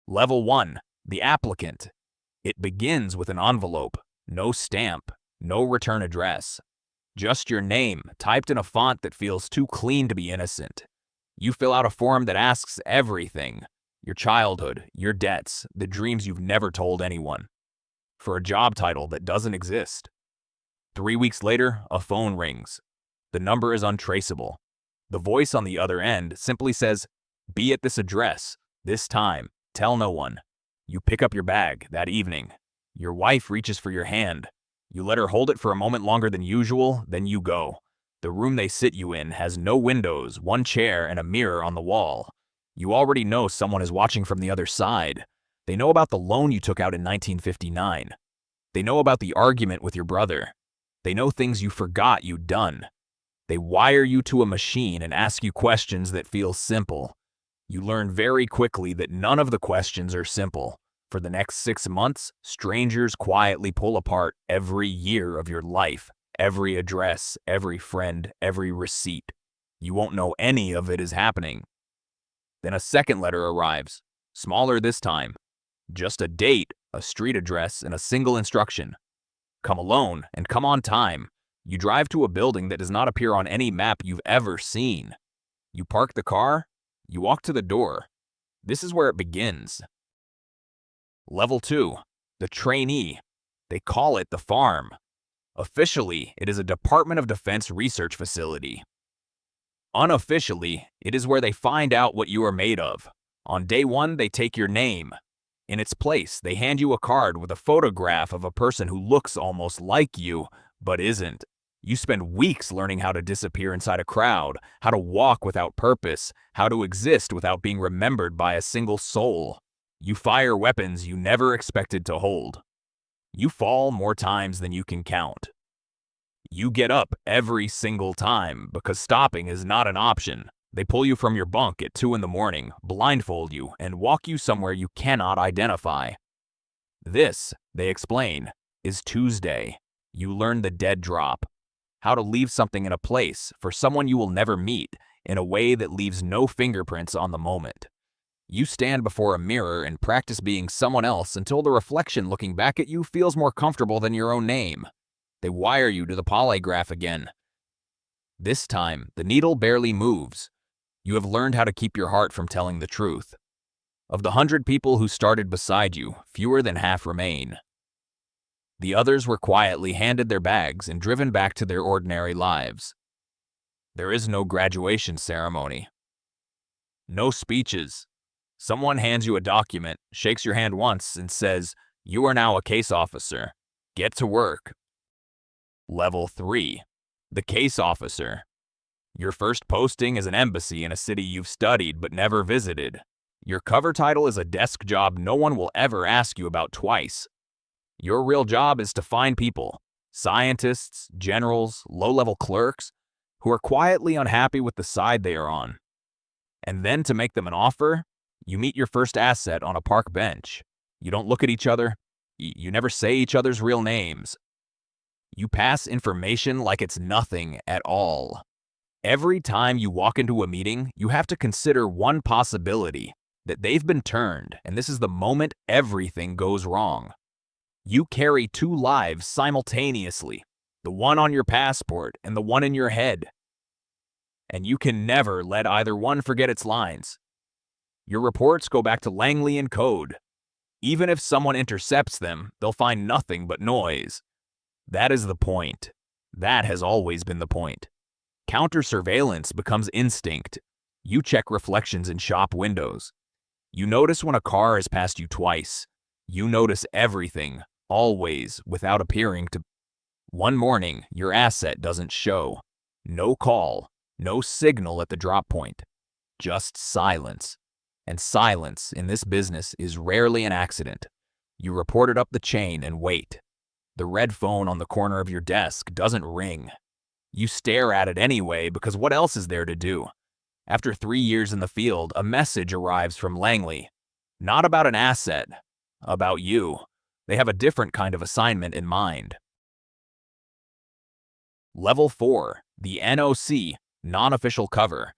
Level 1. The applicant. It begins with an envelope, no stamp, no return address. Just your name, typed in a font that feels too clean to be innocent. You fill out a form that asks everything: your childhood, your debts, the dreams you've never told anyone, for a job title that doesn't exist. 3 weeks later, a phone rings. The number is untraceable. The voice on the other end simply says, "Be at this address, this time, tell no one." You pick up your bag that evening. Your wife reaches for your hand. You let her hold it for a moment longer than usual, then you go. The room they sit you in has no windows, one chair, and a mirror on the wall. You already know someone is watching from the other side. They know about the loan you took out in 1959. They know about the argument with your brother. They know things you forgot you'd done. They wire you to a machine and ask you questions that feel simple. You learn very quickly that none of the questions are simple. For the next 6 months, strangers quietly pull apart every year of your life, every address, every friend, every receipt. You won't know any of it is happening. Then a second letter arrives, smaller this time. Just a date, a street address, and a single instruction. Come alone and come on time. You drive to a building that does not appear on any map you've ever seen. You park the car. You walk to the door. This is where it begins. Level 2. The trainee. They call it the farm. Officially, it is a Department of Defense research facility. Unofficially, it is where they find out what you are made of. On day 1, they take your name. In its place, they hand you a card with a photograph of a person who looks almost like you, but isn't. You spend weeks learning how to disappear inside a crowd, how to walk without purpose, how to exist without being remembered by a single soul. You fire weapons you never expected to hold. You fall more times than you can count. You get up every single time because stopping is not an option. They pull you from your bunk at 2 in the morning, blindfold you, and walk you somewhere you cannot identify. This, they explain, is Tuesday. You learn the dead drop. How to leave something in a place for someone you will never meet in a way that leaves no fingerprints on the moment. You stand before a mirror and practice being someone else until the reflection looking back at you feels more comfortable than your own name. They wire you to the polygraph again. This time, the needle barely moves. You have learned how to keep your heart from telling the truth. Of the 100 people who started beside you, fewer than half remain. The others were quietly handed their bags and driven back to their ordinary lives. There is no graduation ceremony. No speeches. Someone hands you a document, shakes your hand once, and says, "You are now a case officer. Get to work." Level 3. The case officer. Your first posting is an embassy in a city you've studied but never visited. Your cover title is a desk job no one will ever ask you about twice. Your real job is to find people, scientists, generals, low-level clerks, who are quietly unhappy with the side they are on. And then to make them an offer, you meet your first asset on a park bench. You don't look at each other. You never say each other's real names. You pass information like it's nothing at all. Every time you walk into a meeting, you have to consider one possibility, that they've been turned, and this is the moment everything goes wrong. You carry 2 lives simultaneously, the one on your passport and the one in your head. And you can never let either one forget its lines. Your reports go back to Langley and code. Even if someone intercepts them, they'll find nothing but noise. That is the point. That has always been the point. Counter-surveillance becomes instinct. You check reflections in shop windows. You notice when a car has passed you twice. You notice everything, always, without appearing to. One morning, your asset doesn't show. No call, no signal at the drop point. Just silence. And silence in this business is rarely an accident. You report it up the chain and wait. The red phone on the corner of your desk doesn't ring. You stare at it anyway because what else is there to do? After 3 years in the field, a message arrives from Langley. Not about an asset, about you. They have a different kind of assignment in mind. Level 4, the NOC, non-official cover.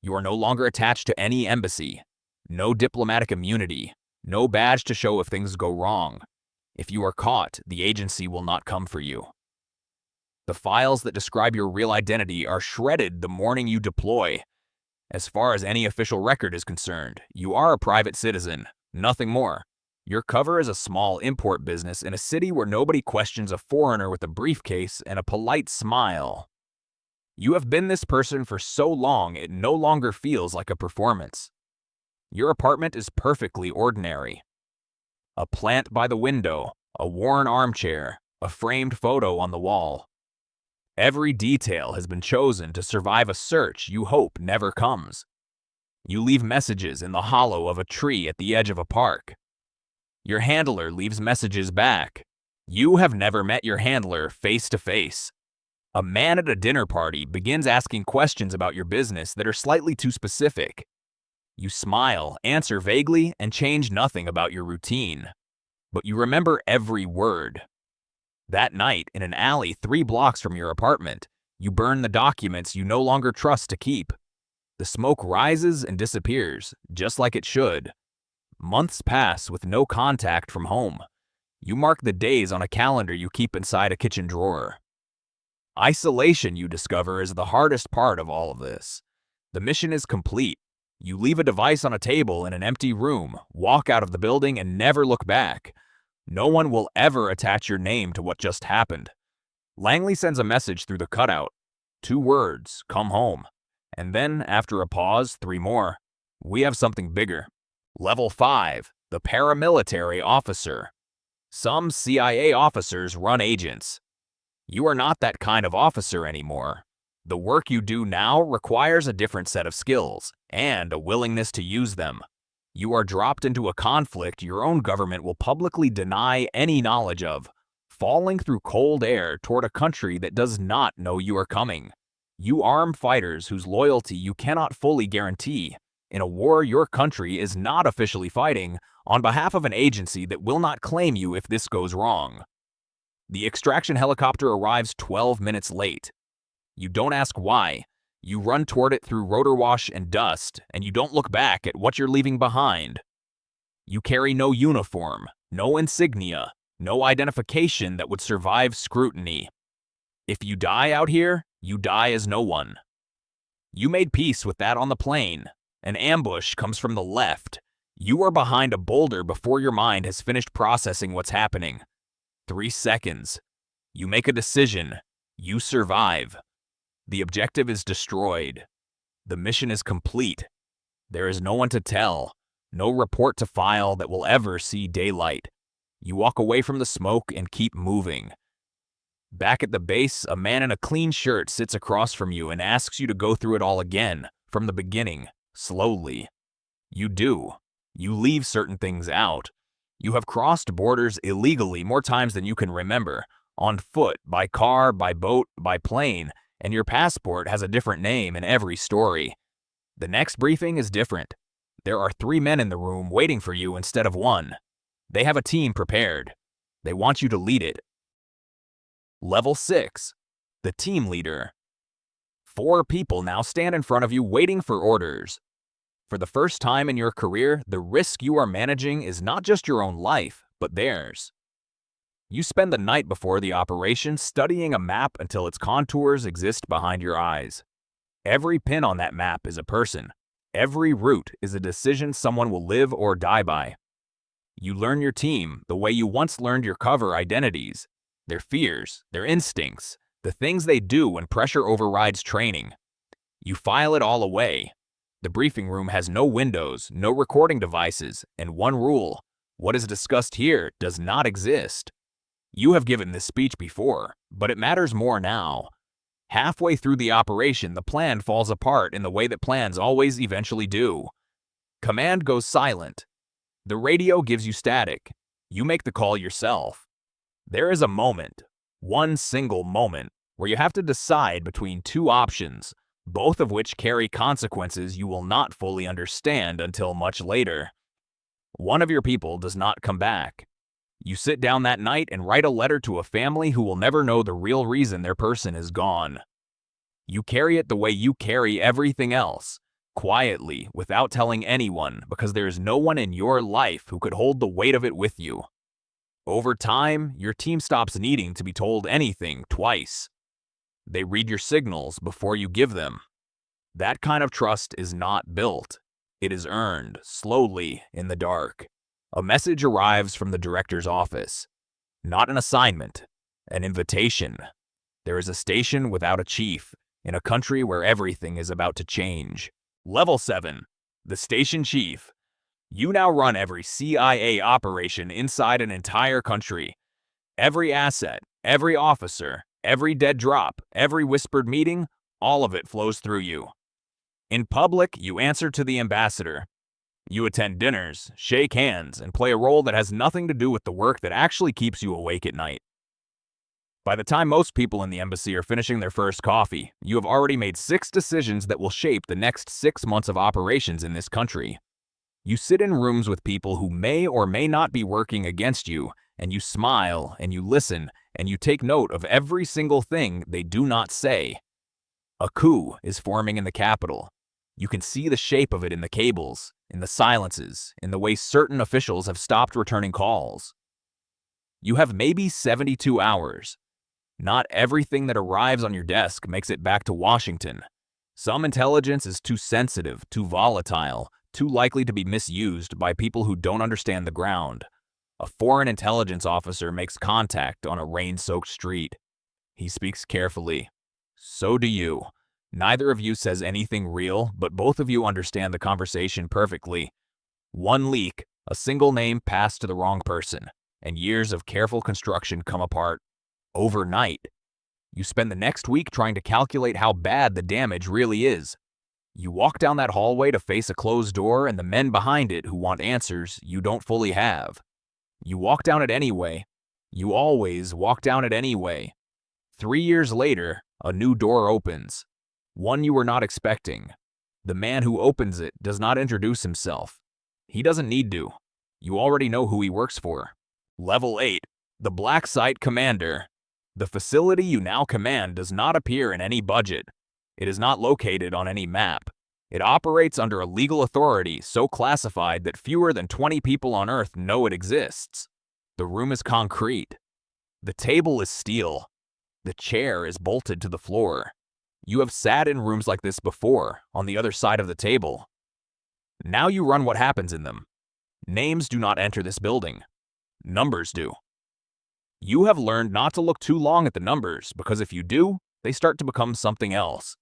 You are no longer attached to any embassy. No diplomatic immunity. No badge to show if things go wrong. If you are caught, the agency will not come for you. The files that describe your real identity are shredded the morning you deploy. As far as any official record is concerned, you are a private citizen, nothing more. Your cover is a small import business in a city where nobody questions a foreigner with a briefcase and a polite smile. You have been this person for so long it no longer feels like a performance. Your apartment is perfectly ordinary. A plant by the window, a worn armchair, a framed photo on the wall. Every detail has been chosen to survive a search you hope never comes. You leave messages in the hollow of a tree at the edge of a park. Your handler leaves messages back. You have never met your handler face to face. A man at a dinner party begins asking questions about your business that are slightly too specific. You smile, answer vaguely, and change nothing about your routine. But you remember every word. That night, in an alley 3 blocks from your apartment, you burn the documents you no longer trust to keep. The smoke rises and disappears, just like it should. Months pass with no contact from home. You mark the days on a calendar you keep inside a kitchen drawer. Isolation, you discover, is the hardest part of all of this. The mission is complete. You leave a device on a table in an empty room, walk out of the building, and never look back. No one will ever attach your name to what just happened. Langley sends a message through the cutout. 2 words, come home. And then, after a pause, 3 more. We have something bigger. Level 5, the Paramilitary Officer. Some CIA officers run agents. You are not that kind of officer anymore. The work you do now requires a different set of skills and a willingness to use them. You are dropped into a conflict your own government will publicly deny any knowledge of, falling through cold air toward a country that does not know you are coming. You arm fighters whose loyalty you cannot fully guarantee, in a war your country is not officially fighting on behalf of an agency that will not claim you if this goes wrong. The extraction helicopter arrives 12 minutes late. You don't ask why. You run toward it through rotor wash and dust, and you don't look back at what you're leaving behind. You carry no uniform, no insignia, no identification that would survive scrutiny. If you die out here, you die as no one. You made peace with that on the plane. An ambush comes from the left. You are behind a boulder before your mind has finished processing what's happening. 3 seconds. You make a decision. You survive. The objective is destroyed. The mission is complete. There is no one to tell, no report to file that will ever see daylight. You walk away from the smoke and keep moving. Back at the base, a man in a clean shirt sits across from you and asks you to go through it all again, from the beginning, slowly. You do. You leave certain things out. You have crossed borders illegally more times than you can remember, on foot, by car, by boat, by plane, and your passport has a different name in every story. The next briefing is different. There are 3 men in the room waiting for you instead of 1. They have a team prepared. They want you to lead it. Level 6, the team leader. 4 people now stand in front of you waiting for orders. For the first time in your career, the risk you are managing is not just your own life, but theirs. You spend the night before the operation studying a map until its contours exist behind your eyes. Every pin on that map is a person. Every route is a decision someone will live or die by. You learn your team the way you once learned your cover identities, their fears, their instincts, the things they do when pressure overrides training. You file it all away. The briefing room has no windows, no recording devices, and one rule: what is discussed here does not exist. You have given this speech before, but it matters more now. Halfway through the operation, the plan falls apart in the way that plans always eventually do. Command goes silent. The radio gives you static. You make the call yourself. There is a moment, one single moment, where you have to decide between 2 options, both of which carry consequences you will not fully understand until much later. One of your people does not come back. You sit down that night and write a letter to a family who will never know the real reason their person is gone. You carry it the way you carry everything else, quietly, without telling anyone, because there is no one in your life who could hold the weight of it with you. Over time, your team stops needing to be told anything twice. They read your signals before you give them. That kind of trust is not built. It is earned, slowly, in the dark. A message arrives from the director's office. Not an assignment, an invitation. There is a station without a chief, in a country where everything is about to change. Level 7. The Station Chief. You now run every CIA operation inside an entire country. Every asset, every officer, every dead drop, every whispered meeting, all of it flows through you. In public, you answer to the ambassador. You attend dinners, shake hands, and play a role that has nothing to do with the work that actually keeps you awake at night. By the time most people in the embassy are finishing their first coffee, you have already made 6 decisions that will shape the next 6 months of operations in this country. You sit in rooms with people who may or may not be working against you, and you smile, and you listen, and you take note of every single thing they do not say. A coup is forming in the capital. You can see the shape of it in the cables, in the silences, in the way certain officials have stopped returning calls. You have maybe 72 hours. Not everything that arrives on your desk makes it back to Washington. Some intelligence is too sensitive, too volatile, too likely to be misused by people who don't understand the ground. A foreign intelligence officer makes contact on a rain-soaked street. He speaks carefully. So do you. Neither of you says anything real, but both of you understand the conversation perfectly. One leak, a single name passed to the wrong person, and years of careful construction come apart. Overnight. You spend the next week trying to calculate how bad the damage really is. You walk down that hallway to face a closed door and the men behind it who want answers you don't fully have. You walk down it anyway. You always walk down it anyway. 3 years later, a new door opens. One you were not expecting. The man who opens it does not introduce himself. He doesn't need to. You already know who he works for. Level 8. The Black Site Commander. The facility you now command does not appear in any budget. It is not located on any map. It operates under a legal authority so classified that fewer than 20 people on Earth know it exists. The room is concrete. The table is steel. The chair is bolted to the floor. You have sat in rooms like this before, on the other side of the table. Now you run what happens in them. Names do not enter this building. Numbers do. You have learned not to look too long at the numbers, because if you do, they start to become something else.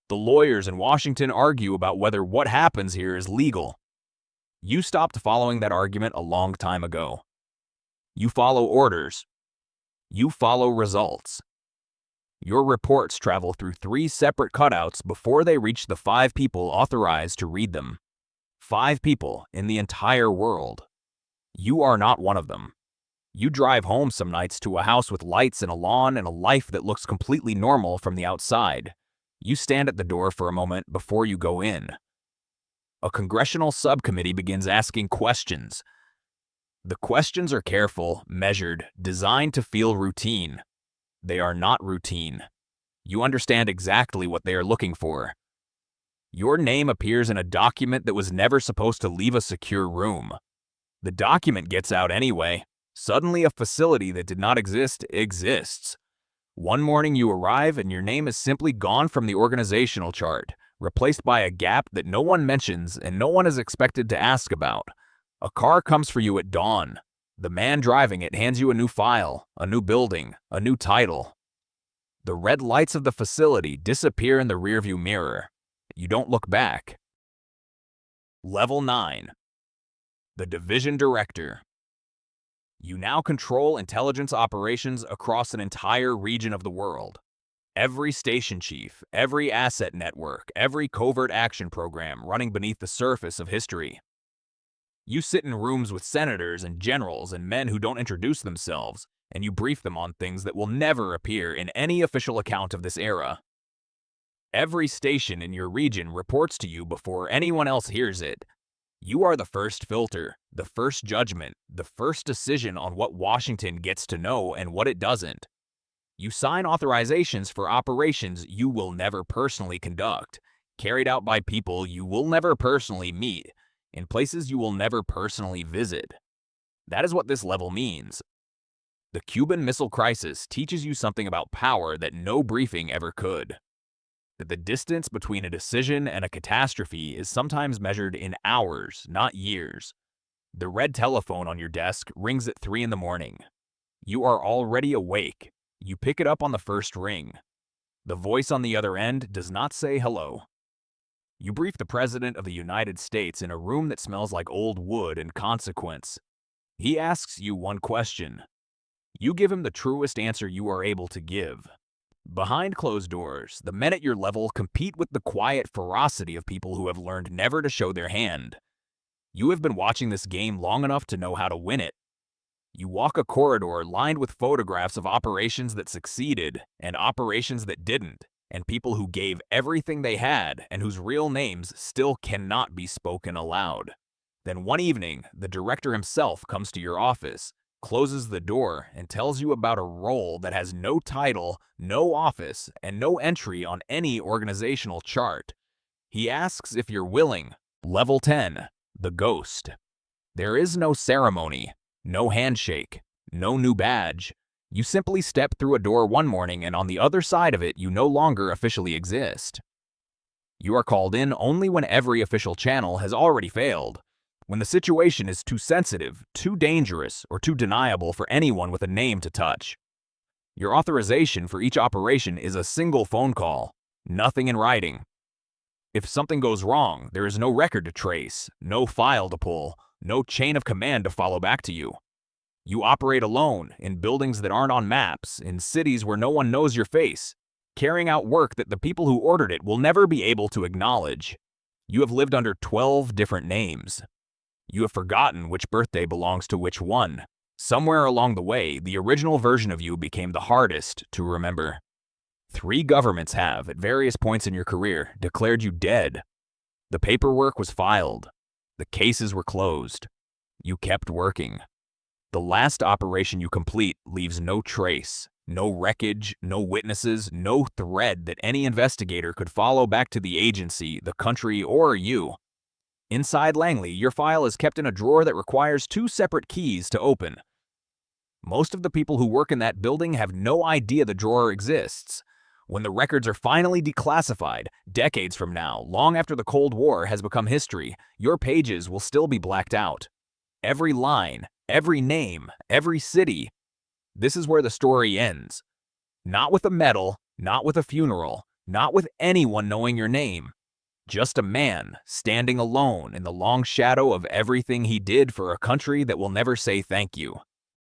The lawyers in Washington argue about whether what happens here is legal. You stopped following that argument a long time ago. You follow orders. You follow results. Your reports travel through 3 separate cutouts before they reach the 5 people authorized to read them. 5 people in the entire world. You are not one of them. You drive home some nights to a house with lights and a lawn and a life that looks completely normal from the outside. You stand at the door for a moment before you go in. A congressional subcommittee begins asking questions. The questions are careful, measured, designed to feel routine. They are not routine. You understand exactly what they are looking for. Your name appears in a document that was never supposed to leave a secure room. The document gets out anyway. Suddenly a facility that did not exist exists. One morning you arrive and your name is simply gone from the organizational chart, replaced by a gap that no one mentions and no one is expected to ask about. A car comes for you at dawn. The man driving it hands you a new file, a new building, a new title. The red lights of the facility disappear in the rearview mirror. You don't look back. Level 9. The Division Director. You now control intelligence operations across an entire region of the world. Every station chief, every asset network, every covert action program running beneath the surface of history. You sit in rooms with senators and generals and men who don't introduce themselves, and you brief them on things that will never appear in any official account of this era. Every station in your region reports to you before anyone else hears it. You are the first filter, the first judgment, the first decision on what Washington gets to know and what it doesn't. You sign authorizations for operations you will never personally conduct, carried out by people you will never personally meet, in places you will never personally visit. That is what this level means. The Cuban Missile Crisis teaches you something about power that no briefing ever could. That the distance between a decision and a catastrophe is sometimes measured in hours, not years. The red telephone on your desk rings at 3 in the morning. You are already awake. You pick it up on the first ring. The voice on the other end does not say hello. You brief the President of the United States in a room that smells like old wood and consequence. He asks you one question. You give him the truest answer you are able to give. Behind closed doors, the men at your level compete with the quiet ferocity of people who have learned never to show their hand. You have been watching this game long enough to know how to win it. You walk a corridor lined with photographs of operations that succeeded and operations that didn't, and people who gave everything they had and whose real names still cannot be spoken aloud. Then one evening, the director himself comes to your office, closes the door, and tells you about a role that has no title, no office, and no entry on any organizational chart. He asks if you're willing. Level 10, the ghost. There is no ceremony, no handshake, no new badge. You simply step through a door one morning and on the other side of it you no longer officially exist. You are called in only when every official channel has already failed. When the situation is too sensitive, too dangerous, or too deniable for anyone with a name to touch. Your authorization for each operation is a single phone call, nothing in writing. If something goes wrong, there is no record to trace, no file to pull, no chain of command to follow back to you. You operate alone, in buildings that aren't on maps, in cities where no one knows your face, carrying out work that the people who ordered it will never be able to acknowledge. You have lived under 12 different names. You have forgotten which birthday belongs to which one. Somewhere along the way, the original version of you became the hardest to remember. 3 governments have, at various points in your career, declared you dead. The paperwork was filed. The cases were closed. You kept working. The last operation you complete leaves no trace, no wreckage, no witnesses, no thread that any investigator could follow back to the agency, the country, or you. Inside Langley, your file is kept in a drawer that requires 2 separate keys to open. Most of the people who work in that building have no idea the drawer exists. When the records are finally declassified, decades from now, long after the Cold War has become history, your pages will still be blacked out. Every line, every name, every city. This is where the story ends. Not with a medal, not with a funeral, not with anyone knowing your name. Just a man standing alone in the long shadow of everything he did for a country that will never say thank you.